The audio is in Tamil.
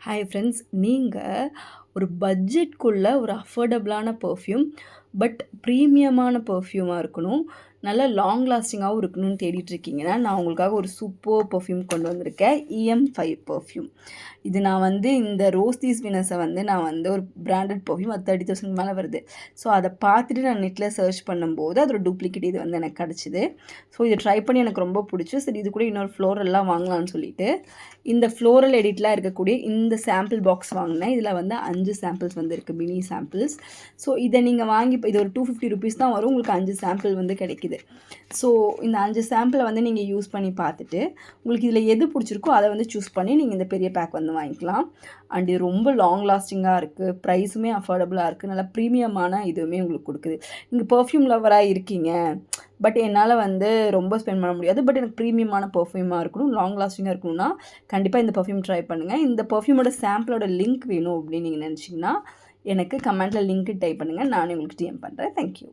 ஹாய் ஃப்ரெண்ட்ஸ், நீங்கள் ஒரு பட்ஜெட்குள்ள ஒரு அஃபோர்டபுளான பெர்ஃப்யூம் பட் ப்ரீமியமான பெர்ஃப்யூமாக இருக்கணும், நல்லா லாங் லாஸ்டிங்காகவும் இருக்கணும்னு தேடிட்டுருக்கீங்கன்னா, நான் உங்களுக்காக ஒரு சூப்பர் பெர்ஃப்யூம் கொண்டு வந்திருக்கேன். EM5 perfume. இது நான் இந்த ரோஸ் தீஸ் வினஸை நான் ஒரு பிராண்டட் பெர்ஃப்யூம் அது 30,000 மேலே வருது. ஸோ அதை பார்த்துட்டு நான் நெட்டில் சர்ச் பண்ணும்போது அதோட டூப்ளிகேட் இது எனக்கு கிடச்சிது. ஸோ இதை ட்ரை பண்ணி எனக்கு ரொம்ப பிடிச்சி, சரி இது கூட இன்னொரு ஃப்ளோரெல்லாம் வாங்கலாம்னு சொல்லிட்டு இந்த ஃப்ளோரல் எடிட்லாம் இருக்கக்கூடிய இந்த சாம்பிள் பாக்ஸ் வாங்கினேன். இதில் 5 சாம்பிள்ஸ் இருக்குது, மினி சாம்பிள்ஸ். ஸோ இதை நீங்கள் வாங்கி இது ஒரு 250 ருபீஸ் தான் வரும். உங்களுக்கு 5 சாம்பிள் கிடைக்குது. ஸோ இந்த 5 சாம்பிளை நீங்கள் யூஸ் பண்ணி பார்த்துட்டு உங்களுக்கு இதில் எது பிடிச்சிருக்கோ அதை சூஸ் பண்ணி நீங்கள் இந்த பெரிய பேக் வாங்கிக்கலாம். அண்ட் இது ரொம்ப லாங் லாஸ்டிங்காக இருக்குது, ப்ரைஸுமே அஃபோர்டபுளாக இருக்குது, நல்லா ப்ரீமியமான இதுவுமே உங்களுக்கு கொடுக்குது. நீங்கள் பெர்ஃப்யூம் லவராக இருக்கீங்க, பட் என்னால் ரொம்ப ஸ்பெண்ட் பண்ண முடியாது, பட் எனக்கு ப்ரீமியமான பெர்ஃப்யூமாக இருக்கணும், லாங் லாஸ்டிங்காக இருக்கணும்னா கண்டிப்பாக இந்த பெர்ஃப்யூம் ட்ரை பண்ணுங்கள். இந்த பெர்ஃப்யூமோட சாம்பிளோட லிங்க் வேணும் அப்படின்னு நீங்கள் நினச்சிங்கன்னா எனக்கு கமெண்ட்டில் லிங்க்கு டைப் பண்ணுங்கள், நானே உங்களுக்கு டிஎம் பண்ணுறேன். தேங்க்யூ.